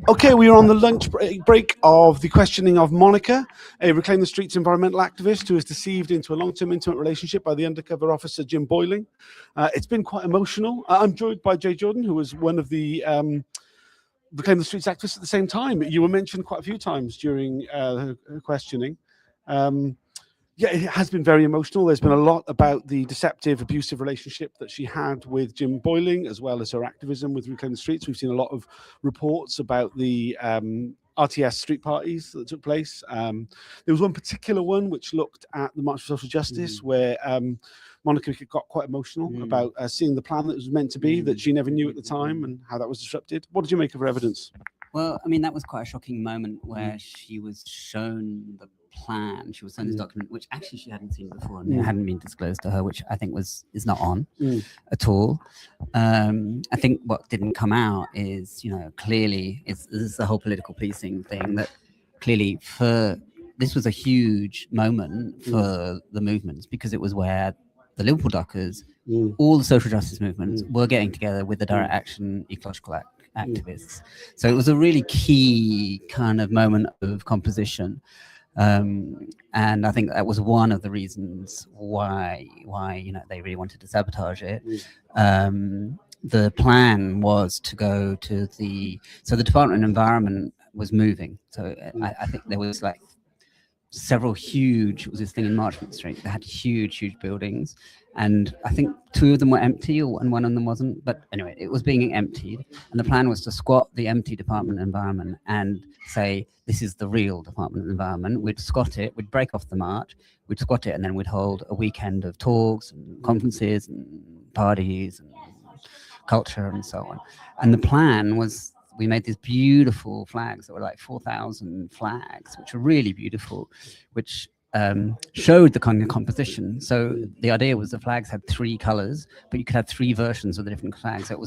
Okay, we are on the lunch break of the questioning of Monica, a Reclaim the Streets environmental activist who is deceived into a long-term intimate relationship by the undercover officer Jim Boyling. It's been quite emotional. I'm joined by Jay Jordan, who was one of the Reclaim the Streets activists at the same time. You were mentioned quite a few times during her questioning. Yeah, it has been very emotional. There's been a lot about the deceptive, abusive relationship that she had with Jim Boyling, as well as her activism with Reclaim the Streets. We've seen a lot of reports about the RTS street parties that took place. There was one particular one which looked at the March for Social Justice, where Monica got quite emotional about seeing the plan that was meant to be, that she never knew at the time, and how that was disrupted. What did you make of her evidence? Well, I mean, that was quite a shocking moment where she was shown the plan. She was shown this document, which actually she hadn't seen before, and it hadn't been disclosed to her, which I think is not on at all. I think what didn't come out is, clearly, this is the whole political policing thing, that clearly this was a huge moment for the movements, because it was where the Liverpool Dockers, all the social justice movements were getting together with the direct action ecological activists. So it was a really key kind of moment of composition. And I think that was one of the reasons why they really wanted to sabotage it. The plan was to go to the Department of Environment was moving. So I think there was like several huge, it was this thing in Marchmont Street, they had huge buildings, and I think 2 of them were empty and one of them wasn't, but anyway, it was being emptied, and the plan was to squat the empty Department of Environment and say, this is the real Department of Environment. We'd squat it, we'd break off the march, we'd squat it, and then we'd hold a weekend of talks and conferences and parties and culture and so on. And the plan was, we made these beautiful flags that were like 4,000 flags, which were really beautiful, which showed the kind of composition. So the idea was the flags had 3 colors, but you could have 3 versions of the different flags. So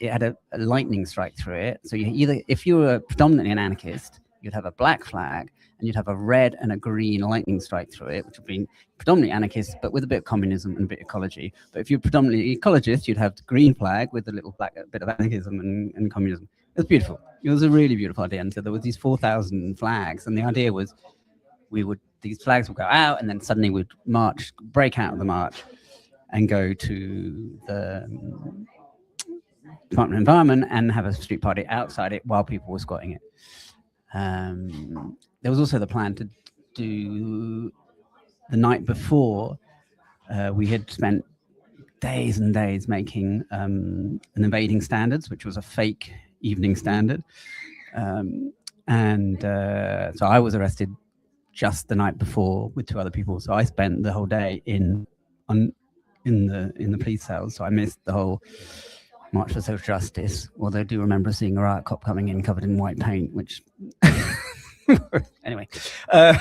it had a lightning strike through it. So if you were predominantly an anarchist, you'd have a black flag, and you'd have a red and a green lightning strike through it, which would be predominantly anarchist, but with a bit of communism and a bit of ecology. But if you're predominantly ecologist, you'd have the green flag with a little black bit of anarchism and communism. It was beautiful. It was a really beautiful idea. And so there was these 4,000 flags, and the idea was these flags would go out, and then suddenly we'd break out of the march, and go to the Department of Environment and have a street party outside it while people were squatting it. There was also the plan to do the night before. We had spent days and days making an Invading Standards, which was a fake evening standard. So I was arrested just the night before with 2 other people. So I spent the whole day in the police cells. So I missed the whole March for Social Justice, although I do remember seeing a riot cop coming in covered in white paint, which anyway. So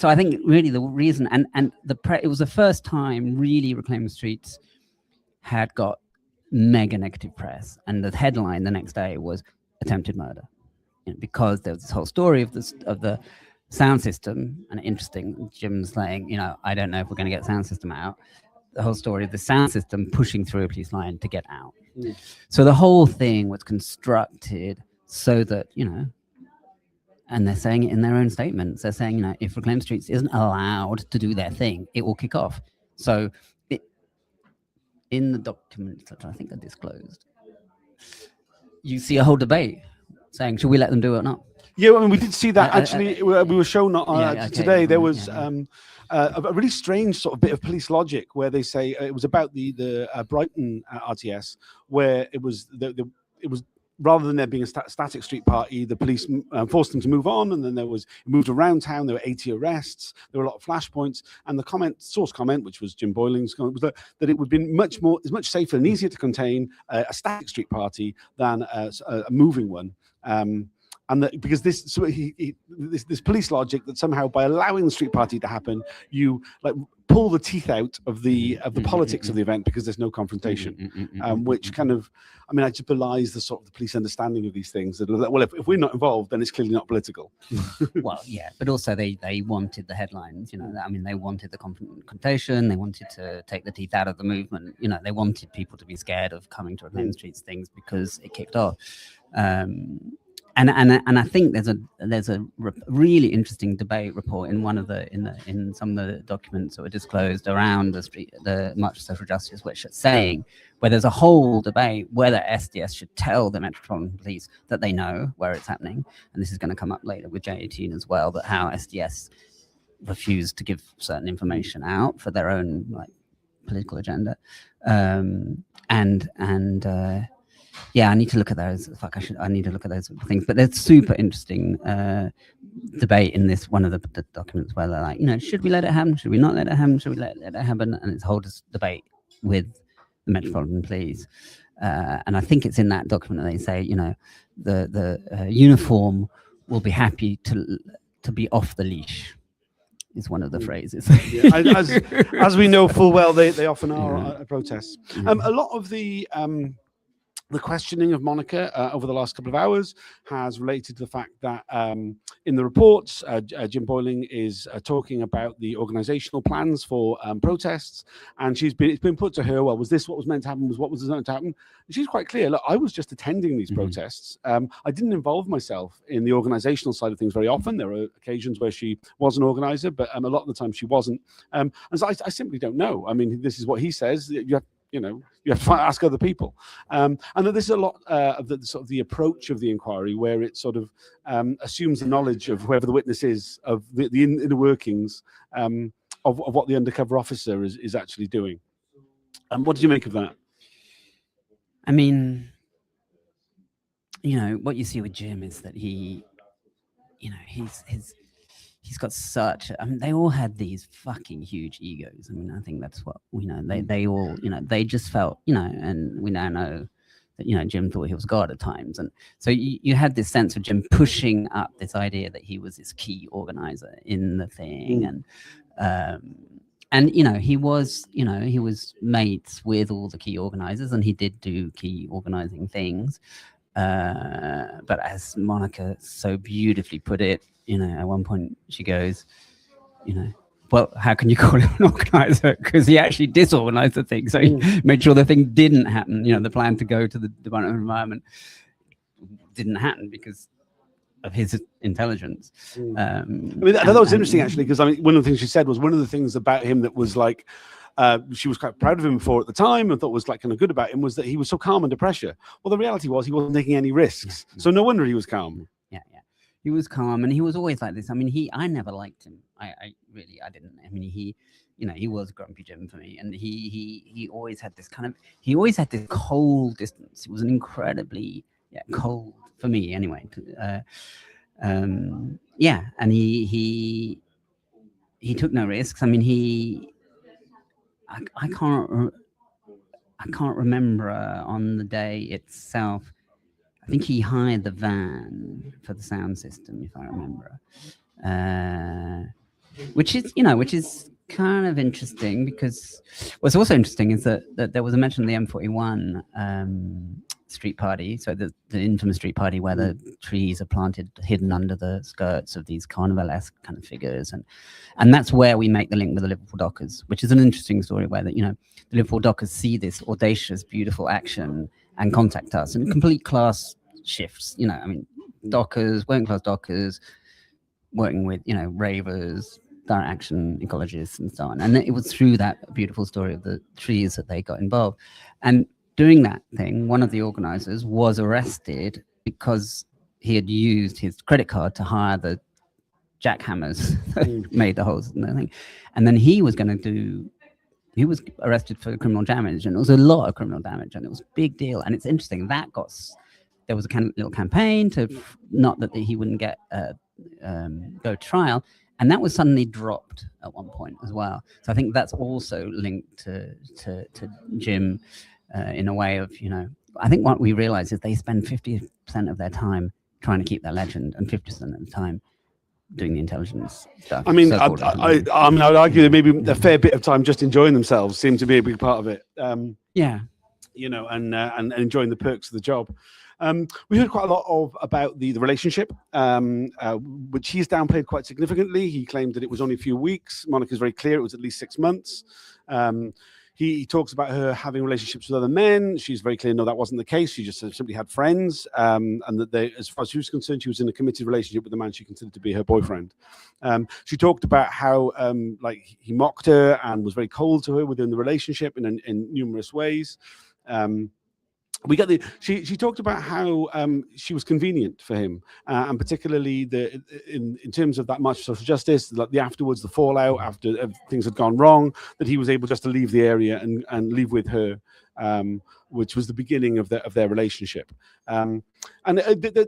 I think really the reason, and it was the first time really Reclaim the Streets had got mega negative press, and the headline the next day was attempted murder, because there was this whole story of the sound system. And interesting, Jim's saying, I don't know if we're going to get sound system out. The whole story of the sound system pushing through a police line to get out. So the whole thing was constructed so that, and they're saying it in their own statements. They're saying, if Reclaim Streets isn't allowed to do their thing, it will kick off. So in the documents that I think are disclosed, you see a whole debate saying, should we let them do it or not? Yeah, I mean, we did see that actually. We were shown today. There was a really strange sort of bit of police logic where they say it was about the Brighton RTS, where it was rather than there being a static street party, the police forced them to move on, and then it moved around town. There were 80 arrests. There were a lot of flashpoints, and the source comment, which was Jim Boyling's comment, was that it would be much safer and easier to contain a static street party than a moving one. and that because this this police logic that somehow by allowing the street party to happen, you like pull the teeth out of the politics of the event because there's no confrontation, which kind of, I mean, I just belies the sort of the police understanding of these things. That well, if we're not involved, then it's clearly not political. Well, yeah, but also they wanted the headlines. You know, I mean, they wanted the confrontation. They wanted to take the teeth out of the movement. You know, they wanted people to be scared of coming to Reclaim the Streets things because it kicked off. And I think there's a really interesting debate report in one of in some of the documents that were disclosed around the March for Social Justice, which is saying where there's a whole debate whether SDS should tell the Metropolitan Police that they know where it's happening, and this is going to come up later with J18 as well, that how SDS refused to give certain information out for their own like political agenda, yeah, I need to look at those. I need to look at those things. But there's super interesting debate in this one of the documents where they're like, you know, should we let it happen? Should we not let it happen? Should we let it happen? And it's a whole debate with the Metropolitan Police. And I think it's in that document that they say, you know, the uniform will be happy to be off the leash. Is one of the phrases. Yeah, as we know full well, they often are at protests. A lot of the questioning of Monica over the last couple of hours has related to the fact that in the reports, Jim Boyling is talking about the organizational plans for protests, and it's been put to her, well, was this what was meant to happen? What was meant to happen? And she's quite clear, look, I was just attending these protests. I didn't involve myself in the organizational side of things very often. There were occasions where she was an organizer, but a lot of the time she wasn't. And so I simply don't know. I mean, this is what he says. You have to ask other people, and that this is a lot of the sort of the approach of the inquiry, where it sort of assumes the knowledge of whoever the witness is of the inner workings of what the undercover officer is actually doing. And what did you make of that? I mean, you know, what you see with Jim is that he, you know, he's got such, I mean, they all had these fucking huge egos. I mean, I think that's what, you know, they all, you know, they just felt, you know, and we now know that, you know, Jim thought he was God at times. And so you had this sense of Jim pushing up this idea that he was this key organizer in the thing. And, you know, he was mates with all the key organizers, and he did do key organizing things. But as Monica so beautifully put it, you know, at one point she goes, you know, well, how can you call him an organizer? Because he actually disorganized the thing. So he made sure the thing didn't happen. You know, the plan to go to the Department of Environment didn't happen because of his intelligence. I mean, that was interesting, actually, because I mean, one of the things she said was one of the things about him that was like, she was quite proud of him for at the time and thought was like kind of good about him was that he was so calm under pressure. Well, the reality was he wasn't taking any risks. So no wonder he was calm. Yeah. He was calm, and he was always like this. I mean, I never liked him. I didn't. I mean, he was Grumpy Jim for me, and he always had this cold distance. It was an incredibly cold for me anyway. And he took no risks. I mean, I can't remember on the day itself. I think he hired the van for the sound system, if I remember, which is kind of interesting, because what's also interesting is that there was a mention of the M41 street party, so the infamous street party where the trees are planted hidden under the skirts of these carnivalesque kind of figures, and that's where we make the link with the Liverpool Dockers, which is an interesting story where that, you know, the Liverpool Dockers see this audacious, beautiful action and contact us, and complete class shifts. You know, I mean, Dockers, working class Dockers, working with, you know, ravers, direct action ecologists, and so on. And it was through that beautiful story of the trees that they got involved. And doing that thing, one of the organizers was arrested because he had used his credit card to hire the jackhammers that made the holes in the thing. And then he was arrested for criminal damage, and it was a lot of criminal damage, and it was a big deal. And it's interesting that there was a little campaign to not that he wouldn't get go to trial, and that was suddenly dropped at one point as well. So I think that's also linked to Jim in a way of, you know, I think what we realize is they spend 50% of their time trying to keep that legend, and 50% of the time doing the intelligence stuff. I mean, so-called intelligence. I mean, I would argue that maybe a fair bit of time just enjoying themselves seemed to be a big part of it. Yeah. You know, and enjoying the perks of the job. We heard quite a lot about the relationship, which he's downplayed quite significantly. He claimed that it was only a few weeks. Monica's very clear it was at least 6 months. He talks about her having relationships with other men. She's very clear, no, that wasn't the case. She just simply had friends, and that they, as far as she was concerned, she was in a committed relationship with the man she considered to be her boyfriend. She talked about how like he mocked her and was very cold to her within the relationship in numerous ways. We get she talked about how she was convenient for him, and particularly in terms of that much social justice, like the afterwards, the fallout after things had gone wrong, that he was able just to leave the area and leave with her, which was the beginning of their relationship. And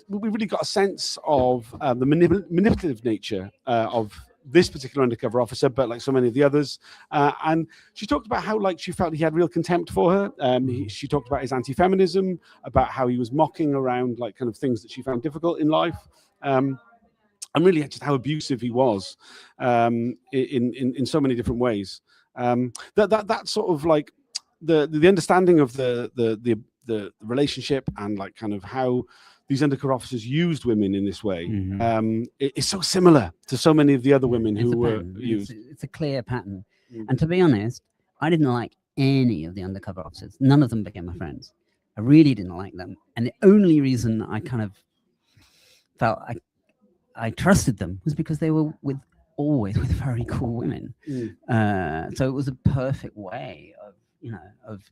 we really got a sense of the manipulative nature of this particular undercover officer, but like so many of the others. And she talked about how like she felt he had real contempt for her. She talked about his anti-feminism, about how he was mocking around like kind of things that she found difficult in life. And really just how abusive he was in so many different ways. That sort of like the understanding of the relationship and like kind of how these undercover officers used women in this way. It's so similar to so many of the other women who were used. It's a clear pattern. And to be honest, I didn't like any of the undercover officers. None of them became my friends. I really didn't like them. And the only reason I kind of felt I trusted them was because they were always with very cool women. So it was a perfect way of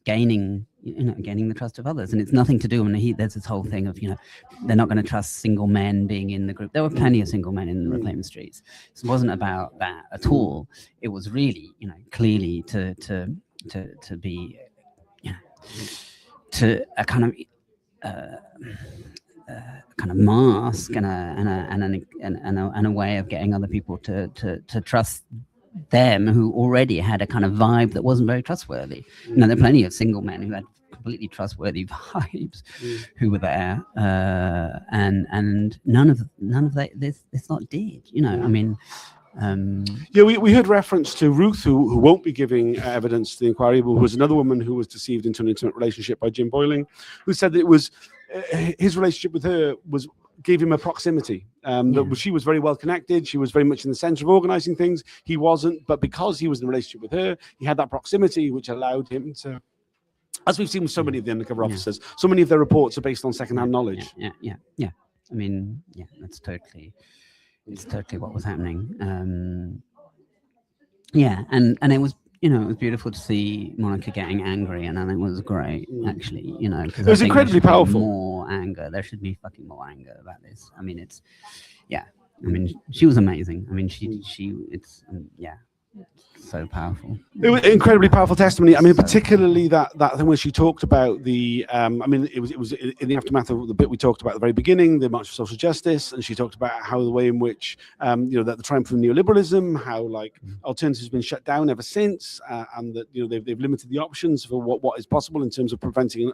gaining the trust of others. And it's nothing to do, there's this whole thing of, they're not going to trust single men being in the group. There were plenty of single men in the Reclaim the Streets. So it wasn't about that at all. It was really, clearly to be, to a kind of mask and a way of getting other people to trust them, who already had a kind of vibe that wasn't very trustworthy. There are plenty of single men who had completely trustworthy vibes who were there, and none of this lot did. We heard reference to Ruth, who won't be giving evidence to the inquiry, but who was another woman who was deceived into an intimate relationship by Jim Boyling, who said that it was his relationship with her gave him a proximity. That she was very well connected. She was very much in the center of organizing things. He wasn't, but because he was in a relationship with her, he had that proximity, which allowed him to, as we've seen with so many of the undercover officers, so many of their reports are based on secondhand knowledge. Yeah. That's totally what was happening. And it was, it was beautiful to see Monica getting angry, and it was great, actually, because it was incredibly powerful. More anger. There should be fucking more anger about this. She was amazing. It's so powerful. It was incredibly powerful testimony. Particularly that thing where she talked about the it was in the aftermath of the bit we talked about at the very beginning, the March for Social Justice, and she talked about how the way in which that the triumph of neoliberalism, how like alternatives have been shut down ever since, and that they've limited the options for what is possible in terms of presenting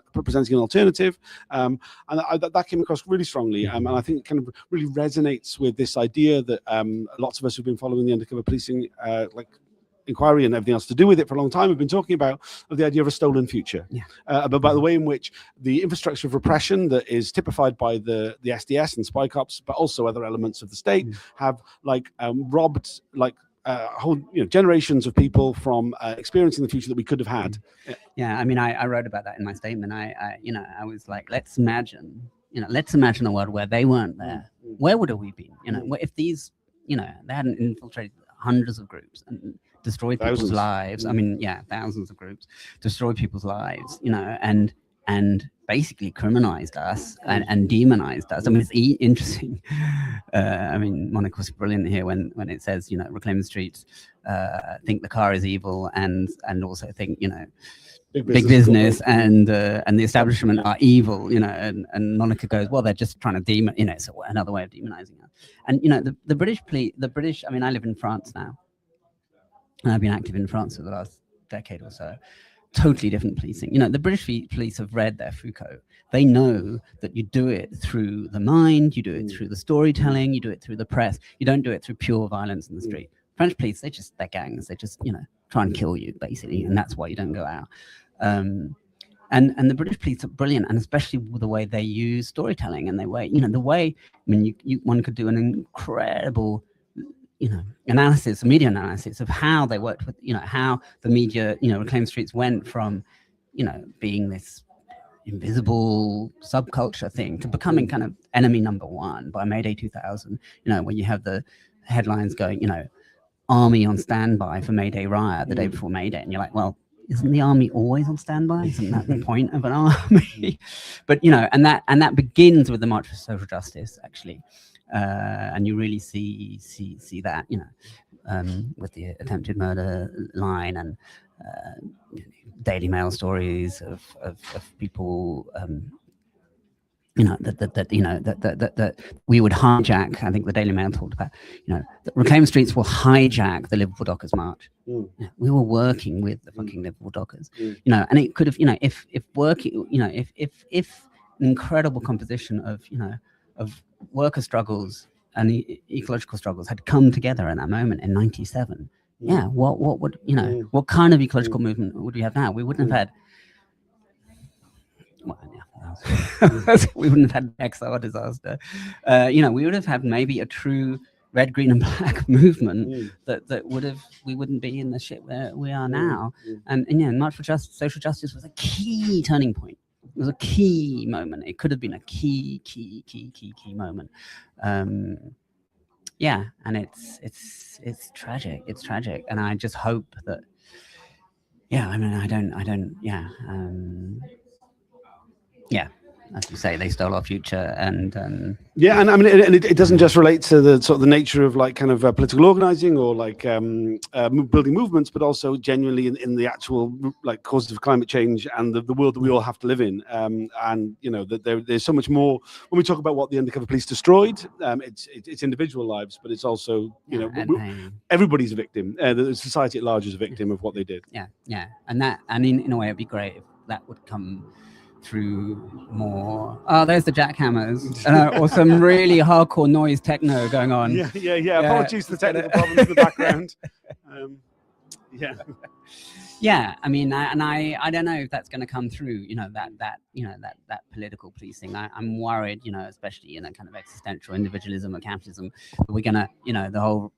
an alternative, and that came across really strongly, and I think it kind of really resonates with this idea that lots of us who've been following the undercover policing inquiry and everything else to do with it for a long time, we've been talking about the idea of a stolen future, about the way in which the infrastructure of repression that is typified by the SDS and spy cops, but also other elements of the state, have robbed whole generations of people from experiencing the future that we could have had. I wrote about that in my statement. I was like, let's imagine a world where they weren't there. Where would have we been? If these, they hadn't infiltrated hundreds of groups and destroyed people's lives. Thousands of groups, destroyed people's lives, and basically criminalized us and demonized us. It's interesting. Monica was brilliant here when it says, Reclaim the Streets, think the car is evil, and also think, big business and the establishment are evil, and Monica goes, well, they're just trying to so another way of demonizing us. And the British. I live in France now, and I've been active in France for the last decade or so. totally different policing. You know, the British police have read their Foucault. They know that you do it through the mind, you do it through the storytelling, you do it through the press. You don't do it through pure violence in the street. French police, they're gangs. They just, you know, try and kill you, basically, and that's why you don't go out. And the British police are brilliant, and especially with the way they use storytelling and the way, I mean, one could do an incredible, you know, media analysis of how they worked with, you know, how the media, you know, Reclaim Streets went from, you know, being this invisible subculture thing to becoming kind of enemy number one by May Day 2000, you know, when you have the headlines going, you know, army on standby for May Day riot the day before May Day, and you're like, well, isn't the army always on standby? Isn't that the point of an army? But, you know, and that begins with the March for Social Justice, actually. And you really see that, you know, with the attempted murder line and Daily Mail stories of people, you know, that we would hijack. I think the Daily Mail talked about, you know, that Reclaim Streets will hijack the Liverpool Dockers March. Yeah, we were working with the fucking Liverpool Dockers, you know, and it could have, you know, if working, you know, if an incredible composition of, you know, of worker struggles and ecological struggles had come together in that moment in 97. Yeah, what would, you know, what kind of ecological movement would we have now? We wouldn't have had, well, yeah, we wouldn't have had the XR disaster. You know, we would have had maybe a true red, green, and black movement that we wouldn't be in the shit where we are now. And yeah, March for Social Justice was a key turning point. It was a key moment. It could have been a key moment. Yeah, and it's tragic. It's tragic, and I just hope that. Yeah, I mean, I don't. Yeah, yeah. As you say, they stole our future, and yeah, and I mean, it doesn't just relate to the sort of the nature of like kind of political organizing or like building movements, but also genuinely in the actual like causes of climate change and the world that we all have to live in. And you know that there's so much more when we talk about what the undercover police destroyed. It's individual lives, but it's also, you know, everybody's a victim. The society at large is a victim of what they did. Yeah, and in a way, it'd be great if that would come through more. Oh, there's the jackhammers, or some really hardcore noise techno going on. Yeah. Apologies for the technical problems in the background. Yeah. I mean, I don't know if that's going to come through. You know, that political policing. I'm worried. You know, especially in a kind of existential individualism or capitalism, that we're gonna, you know, the whole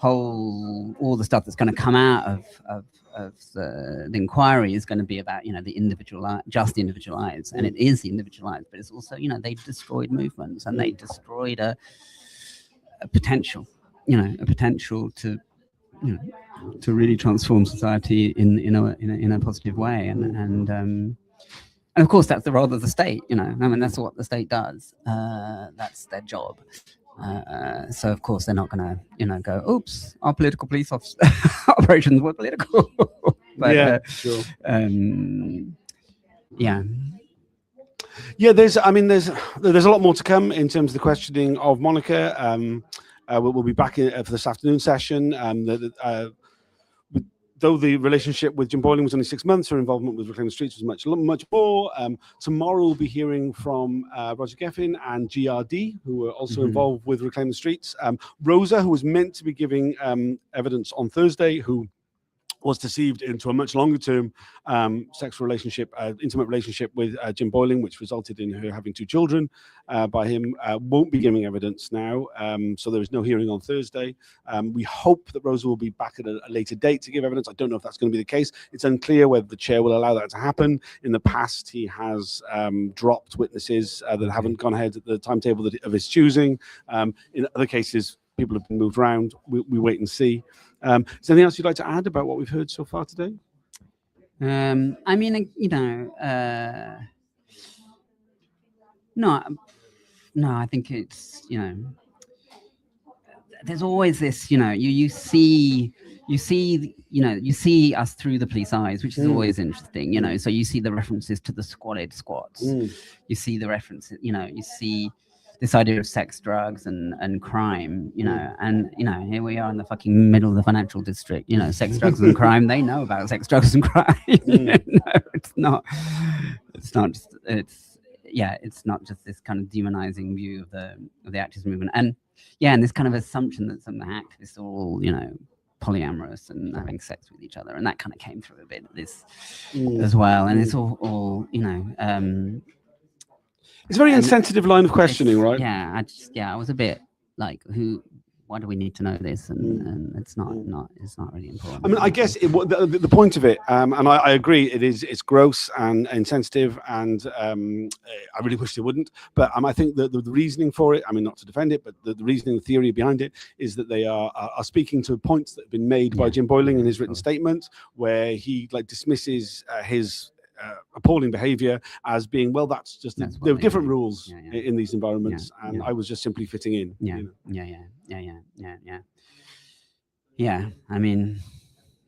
all the stuff that's going to come out of the inquiry is going to be about, you know, the individual, just the individual lives, and it is the individual lives, but it's also, you know, they destroyed movements and they destroyed a potential, you know, to, you know, to really transform society in a positive way, and of course that's the role of the state. You know, I mean, that's what the state does. That's their job. So of course they're not going to, you know, go, oops, our political police operations were political. But, sure. There's a lot more to come in terms of the questioning of Monica. We'll be back for this afternoon session. Though the relationship with Jim Boyling was only 6 months, her involvement with Reclaim the Streets was much more. Tomorrow we'll be hearing from Roger Geffen and GRD, who were also involved with Reclaim the Streets. Rosa, who was meant to be giving evidence on Thursday, who was deceived into a much longer term sexual relationship, intimate relationship with Jim Boyling, which resulted in her having 2 children by him, won't be giving evidence now. So there is no hearing on Thursday. We hope that Rosa will be back at a later date to give evidence. I don't know if that's going to be the case. It's unclear whether the chair will allow that to happen. In the past, he has dropped witnesses that haven't gone ahead at the timetable of his choosing. In other cases, people have been moved around. We wait and see. Is there anything else you'd like to add about what we've heard so far today? I mean, you know, no, I think it's, you know, there's always this, you know, you see, you know, you see us through the police eyes, which is always interesting, you know. So you see the references to the squatted squats. You see the references, you know, you see this idea of sex, drugs, and crime, and here we are in the fucking middle of the financial district, sex, drugs, and crime. They know about sex, drugs, and crime. It's not just this kind of demonizing view of the activist movement, and this kind of assumption that some of the activists are all, polyamorous and having sex with each other, and that kind of came through a bit this as well. And it's all it's a very insensitive line of questioning, right? I was a bit like, why do we need to know this? And it's not really important. I mean, I guess the point of it, and I agree, it's gross and insensitive, and I really wish they wouldn't. But I think the reasoning for it, I mean, not to defend it, but the reasoning, the theory behind it is that they are speaking to points that have been made by Jim Boyling in his written statement, where he dismisses his appalling behavior as being, well, there were different rules in these environments, and I was just simply fitting in. I mean,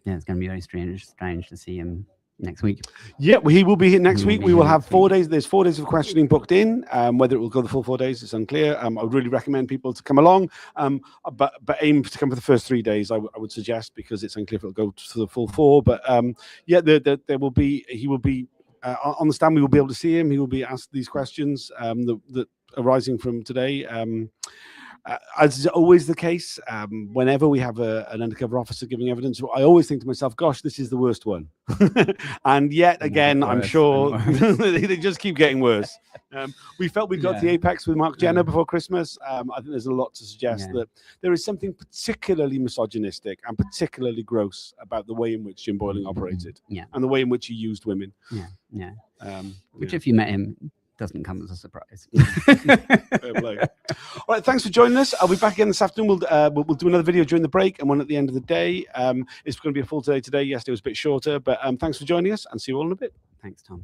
it's going to be very strange to see him next week. He will be here next week. We will have 4 days. There's 4 days of questioning booked in. Whether it will go the full 4 days is unclear. I would really recommend people to come along, but aim to come for the first 3 days. I would suggest, because it's unclear if it'll go to the full 4. But there will be. He will be on the stand. We will be able to see him. He will be asked these questions that arising from today. As is always the case, whenever we have an undercover officer giving evidence, I always think to myself, gosh, this is the worst one. And yet again, I'm sure they just keep getting worse. We felt we got to the apex with Mark Jenner before Christmas. I think there's a lot to suggest that there is something particularly misogynistic and particularly gross about the way in which Jim Boyling operated and the way in which he used women. Which, if you met him, doesn't come as a surprise. All right, thanks for joining us. I'll be back again this afternoon. We'll do another video during the break and one at the end of the day. It's going to be a full day today. Yesterday was a bit shorter, but thanks for joining us, and see you all in a bit. Thanks, Tom.